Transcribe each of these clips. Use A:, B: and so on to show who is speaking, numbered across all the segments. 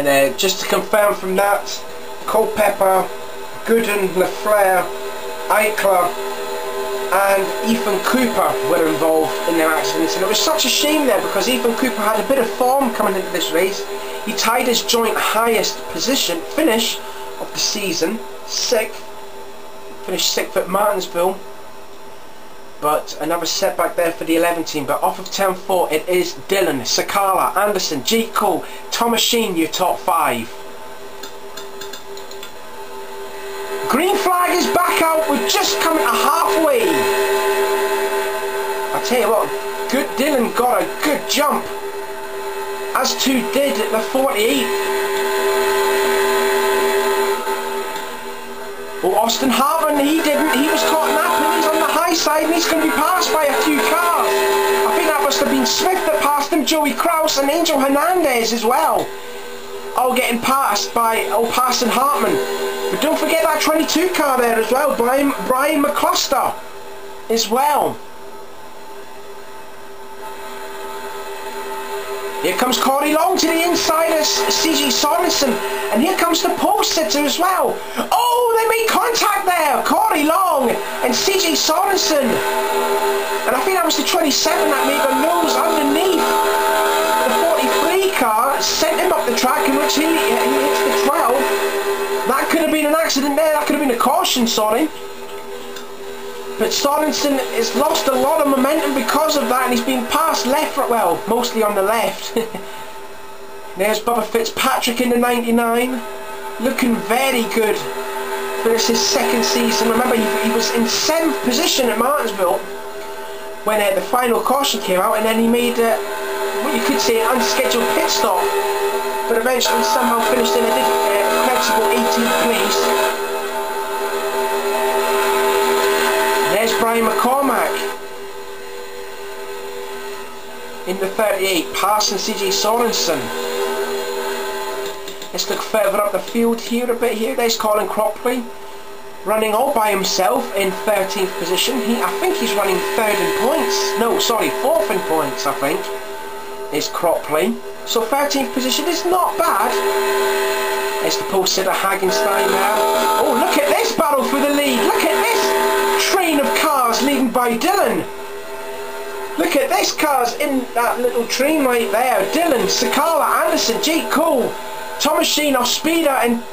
A: And just to confirm from that, Culpepper, Gooden, Lafleur, Eichler and Ethan Cooper were involved in their accidents, and it was such a shame there because Ethan Cooper had a bit of form coming into this race. He tied his joint highest finish of the season, 6th, finished 6th at Martinsville, but another setback there for the 11 team. But off of turn 4 it is Dillon, Sakala, Anderson, G. Cole, Thomasine, your top 5. Green flag is back out, we're just coming to halfway. I tell you what, good Dillon got a good jump, as too did the 48. Oh, Austin Hartman, he didn't, he was caught napping, he's on the high side and he's going to be passed by a few cars. I think that must have been Smith that passed him, Joey Kraus and Angel Hernandez as well. All getting passed by passing Hartman. But don't forget that 22 car there as well, Brian McCluster as well. Here comes Corey Long to the inside of CG Sorensen, and here comes the pole sitter as well. Oh, they made contact there, Corey Long and CG Sorensen. And I think that was the 27 that made the nose underneath the 43 car, sent him up the track, in which he hits the 12. That could have been an accident there, that could have been a caution, sorry. But Sorensen has lost a lot of momentum because of that, and he's been passed left, well, mostly on the left. There's Bubba Fitzpatrick in the 99, looking very good for this his 2nd season. Remember, he was in 7th position at Martinsville when the final caution came out, and then he made what you could say an unscheduled pit stop, but eventually somehow finished in a creditable 18th place. There's Brian McCormack in the 38, passing CJ Sorensen. Let's look further up the field here a bit here. There's Colin Cropley running all by himself in 13th position. I think he's running 3rd in points. No, sorry, 4th in points, I think, is Cropley. So 13th position is not bad. There's the pole sitter Hagenstein now. Oh, look at this battle for the lead. Look at this train of cars leading by Dillon. Look at this cars in that little train right there. Dillon, Sakala, Anderson, Jake Cole, Thomasine, Ospina, and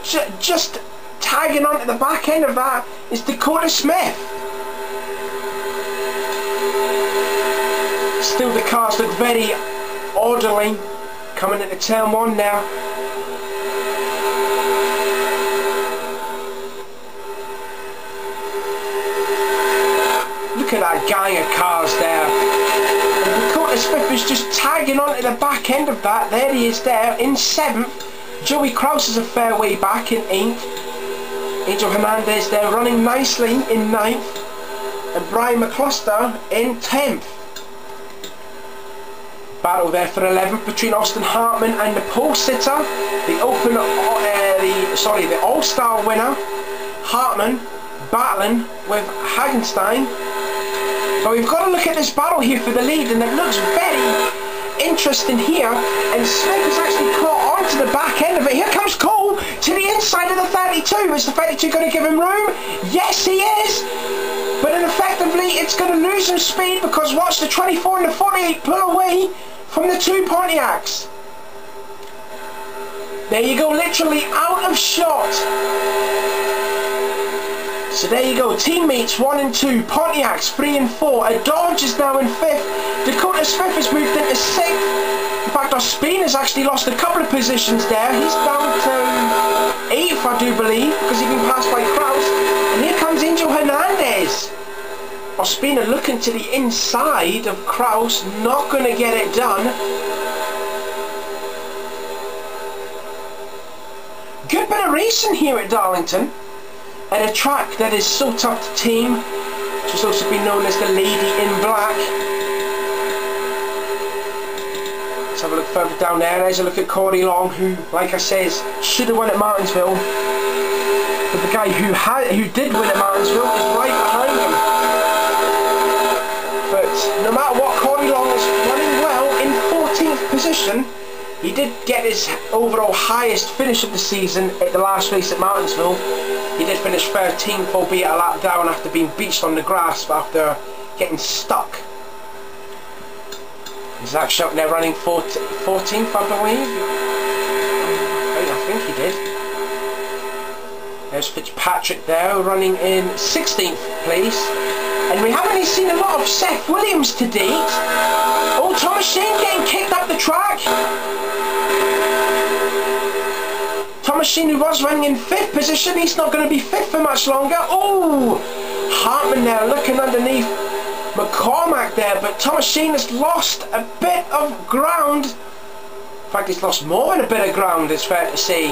A: just tagging onto the back end of that is Dakota Smith. Still the cars look very orderly coming into turn 1 now. Look at that gang of cars there. And Dakota Smith is just tagging onto the back end of that. There he is there in 7th. Joey Kraus is a fair way back in 8th. Angel Hernandez there running nicely in 9th. And Brian McCluster in 10th. Battle there for 11th between Austin Hartman and the pole sitter. The All-Star winner, Hartman, battling with Hagenstein. But we've got to look at this battle here for the lead, and it looks very interesting here. And Smith is actually caught onto the back end of it. Here comes Cole to the inside of the 32. Is the 32 going to give him room? Yes, he is. But then effectively, it's going to lose some speed because watch the 24 and the 48 pull away from the 2 Pontiacs. There you go, literally out of shot. So there you go, teammates 1 and 2, Pontiacs 3 and 4, a Dodge is now in 5th, Dakota Smith has moved into 6th, in fact Ospina has actually lost a couple of positions there, he's down to 8th I do believe, because he's been passed by Kraus, and here comes Angel Hernandez. Ospina looking to the inside of Kraus, not going to get it done. Good bit of racing here at Darlington, at a track that is so tough to tame, which has also been known as the Lady in Black. Let's have a look further down there. There's a look at Corey Long, who, like I says, should have won at Martinsville. But the guy who did win at Martinsville is right behind him. But no matter what, Corey Long is running well in 14th position. He did get his overall highest finish of the season at the last race at Martinsville. He did finish 13th, albeit a lap down after being beached on the grass, but after getting stuck. Is that shot there running 14th, I believe? I think he did. There's Fitzpatrick there, running in 16th place. And we haven't really seen a lot of Seth Williams to date. Oh, Thomas Shane getting kicked up the track. Thomas Shane, who was running in 5th position, he's not going to be 5th for much longer. Oh, Hartman there looking underneath McCormack there, but Thomas Shane has lost a bit of ground. In fact, he's lost more than a bit of ground, it's fair to say.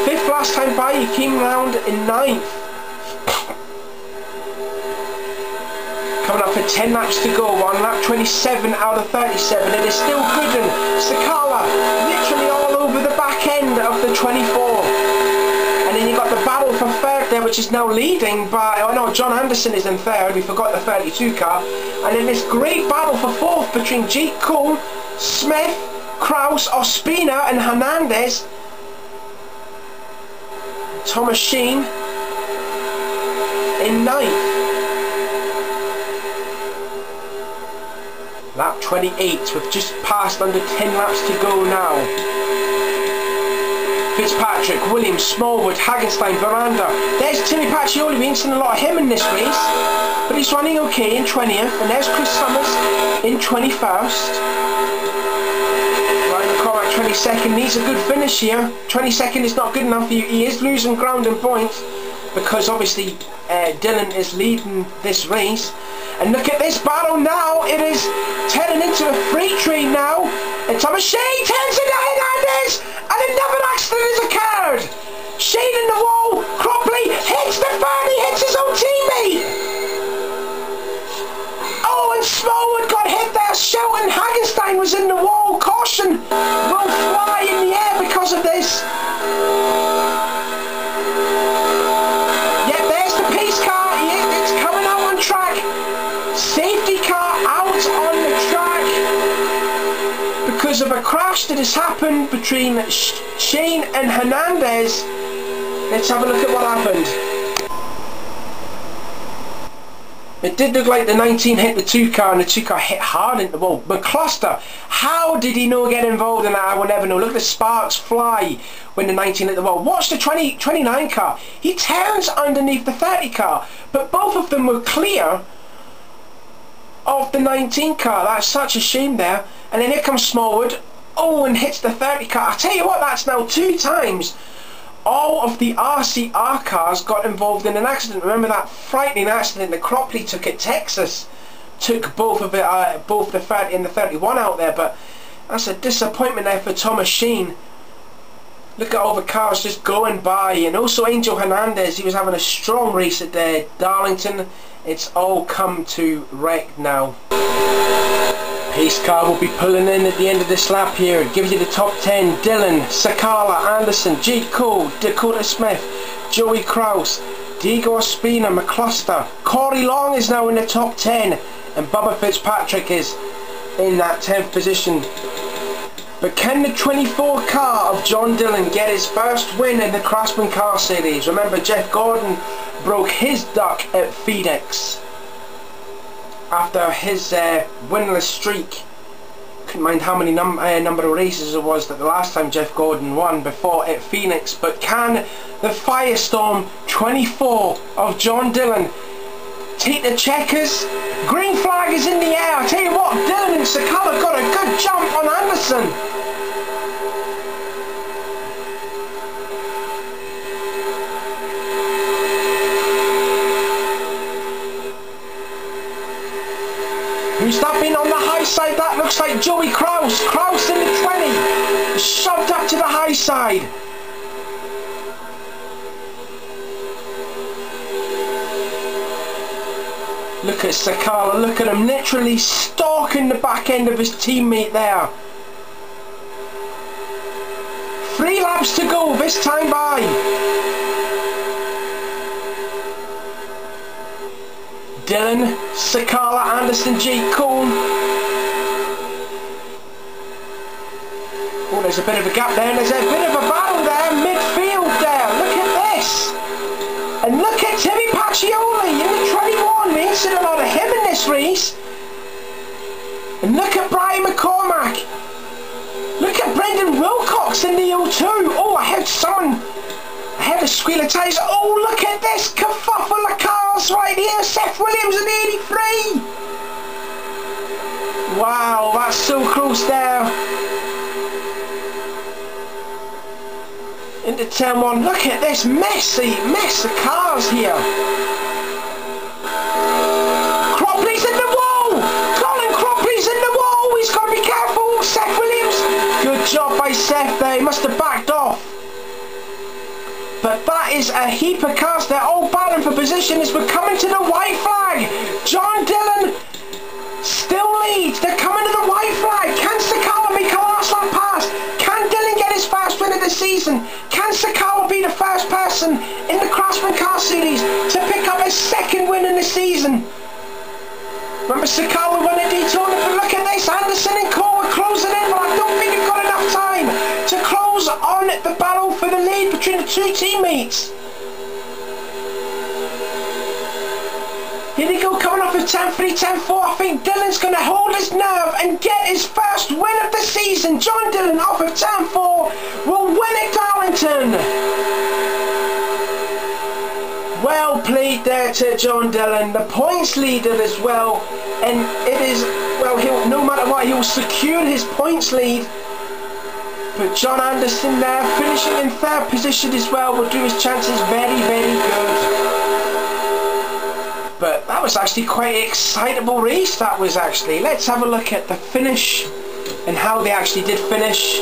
A: 5th last time by, he came round in 9th. Coming up for 10 laps to go, on lap 27 out of 37. It is still good, and Sakala literally all over the back end of the 24. And then you've got the battle for 3rd there, which is now leading by, oh no, John Anderson is in 3rd, we forgot the 32 car. And then this great battle for 4th between Jake Cole, Smith, Kraus, Ospina and Hernandez. Thomas Sheen in 9th. Lap 28, we've just passed under 10 laps to go now. Fitzpatrick, Williams, Smallwood, Hagenstein, Veranda. There's Timmy Pacioli, we ain't seen a lot of him in this race. But he's running okay in 20th. And there's Chris Summers in 21st. Ryan McCormack 22nd, needs a good finish here. 22nd is not good enough, he is losing ground in points. Because obviously Dylan is leading this race. And look at this battle now, it is turning into a freight train now. And Thomas Shane turns into Hernandez, and another accident has occurred. Shane in the wall, Cropley hits the fan, he hits his own teammate. Oh, and Smallwood got hit there, Shelton Hagenstein was in the wall, caution will fly in the air because of this. Safety car out on the track because of a crash that has happened between Shane and Hernandez. Let's have a look at what happened. It did look like the 19 hit the 2 car and the 2 car hit hard into the wall. McCluster, how did he not get involved in that? I will never know. Look at the sparks fly when the 19 hit the wall. Watch the 29 car. He turns underneath the 30 car, but both of them were clear of the 19 car. That's such a shame there. And then here comes Smallwood, oh, and hits the 30 car. I tell you what, that's now 2 times all of the RCR cars got involved in an accident. Remember that frightening accident that Cropley took at Texas? Took both of it, both the 30 and the 31 out there. But that's a disappointment there for Thomas Sheen. Look at all the cars just going by. And also Angel Hernandez, he was having a strong race at Darlington. It's all come to wreck now. Pace car will be pulling in at the end of this lap here. It gives you the top 10. Dylan, Sakala, Anderson, Jake Cole, Dakota Smith, Joey Kraus, Diego Ospina, McCluster. Corey Long is now in the top 10. And Bubba Fitzpatrick is in that 10th position. But can the 24 car of John Dillon get his first win in the Craftsman car series? Remember, Jeff Gordon broke his duck at Phoenix after his winless streak. Couldn't mind how many number of races it was that the last time Jeff Gordon won before at Phoenix. But can the Firestorm 24 of John Dillon take the checkers? Green flag is in the air. I tell you what, Dillon and Sakala got a good jump on Anderson. Who's that been on the high side? That looks like Joey Kraus. Kraus in the 20. Shoved up to the high side. Look at Sakala, look at him literally stalking the back end of his teammate there. 3 laps to go this time by. Dylan, Sakala, Anderson, Jake Cole. there's a bit of a gap there, and there's a bit of a battle there, midfield there. Look at this. And look at Timmy Pacioli in the 21. We ain't seen a lot of him in this race. And look at Brian McCormack. Look at Brendan Wilcox in the O2. Oh, I heard a squeal of tyres. Oh, look at this kerfuffle of cars right here. Seth Williams in the 83. Wow, that's so close there. Into turn 1. Look at this mess of cars here. Cropley's in the wall. Colin Cropley's in the wall. He's got to be careful. Seth Williams. Good job by Seth there. He must have backed off. But that is a heap of cars. They're all battling for position as we're coming to the white flag. John Dillon still leads. They're coming to the white flag. Can Sakala make a last lap pass? Can Dillon get his first win of the season? Can Sakala be the first person in the Craftsman Car Series to pick up his second win in the season? Remember Sakala won at Daytona, but look at this. Anderson and Cole are closing in, but I don't think they've got enough time to close on the battle for the lead between the two teammates. Here they go, coming off of 10-3, 10-4. I think Dillon's going to hold his nerve and get his first win of the season. John Dillon off of 10-4 will win at Darlington. Well played there to John Dillon, the points leader as well. And it is, well, no matter what, he'll secure his points lead. But John Anderson there, finishing in 3rd position as well, will do his chances very, very good. But that was actually quite an excitable race, that was actually. Let's have a look at the finish and how they actually did finish.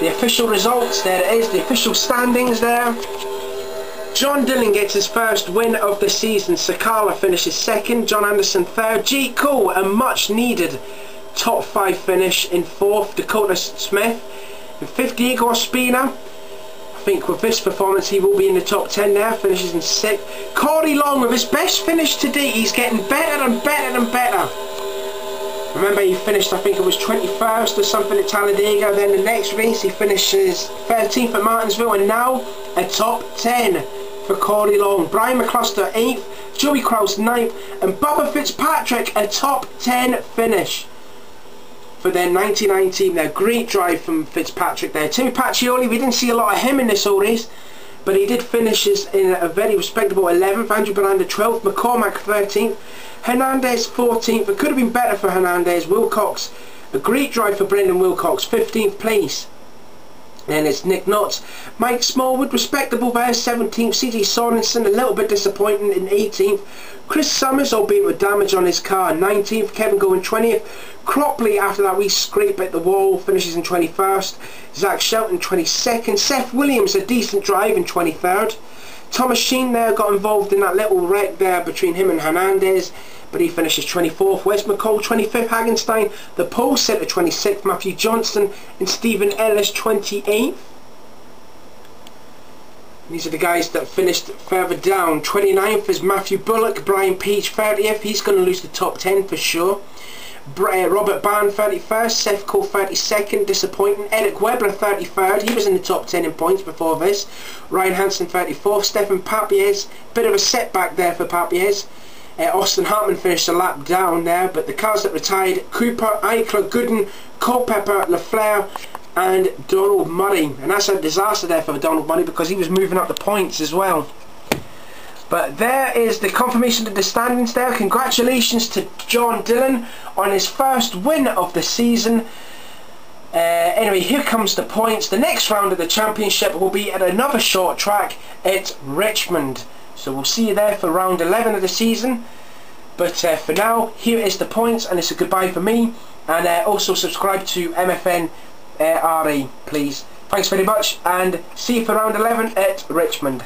A: The official results, there it is, the official standings there. John Dillon gets his first win of the season. Sakala finishes 2nd, John Anderson 3rd. G. Cole, a much needed top 5 finish in 4th. Dakota Smith in 5th. Diego Ospina. I think with this performance he will be in the top 10 there, finishes in 6th. Corey Long with his best finish to date. He's getting better and better and better. Remember he finished, I think it was 21st or something at Talladega, then the next race he finishes 13th at Martinsville, and now a top 10 for Corey Long. Brian McCluster 8th, Joey Krause 9th, and Bubba Fitzpatrick a top 10 finish for their 99 team there. Great drive from Fitzpatrick there. Timmy Pacioli, we didn't see a lot of him in this whole race, but he did finish in a very respectable 11th. Andrew Miranda 12th, McCormack 13th, Hernandez 14th. It could have been better for Hernandez. Wilcox, a great drive for Brendan Wilcox, 15th place. Then it's Nick Knotts. Mike Smallwood, respectable there, 17th. CJ Sorensen, a little bit disappointing in 18th. Chris Summers, albeit with damage on his car, 19th. Kevin Gowen 20th. Cropley, after that wee scrape at the wall, finishes in 21st. Zach Shelton 22nd. Seth Williams, a decent drive, in 23rd. Thomas Sheen there got involved in that little wreck there between him and Hernandez, but he finishes 24th. Wes McCall 25th. Hagenstein, the pole sitter, 26th. Matthew Johnston and Stephen Ellis 28th. These are the guys that finished further down. 29th is Matthew Bullock. Brian Peach 30th. He's going to lose the top 10 for sure. Robert Barn 31st. Seth Cole 32nd. Disappointing. Eric Webber 33rd. He was in the top 10 in points before this. Ryan Hansen 34th. Stefan Papiez. Bit of a setback there for Papiez. Austin Hartman finished a lap down there, but the cars that retired: Cooper, Eichler, Gooden, Culpepper, LaFleur and Donald Murray. And that's a disaster there for Donald Murray because he was moving up the points as well. But there is the confirmation of the standings there. Congratulations to John Dillon on his first win of the season. Anyway, here comes the points. The next round of the championship will be at another short track at Richmond. So we'll see you there for round 11 of the season. But for now, here is the points, and it's a goodbye for me. And also subscribe to MFNRA, please. Thanks very much, and see you for round 11 at Richmond.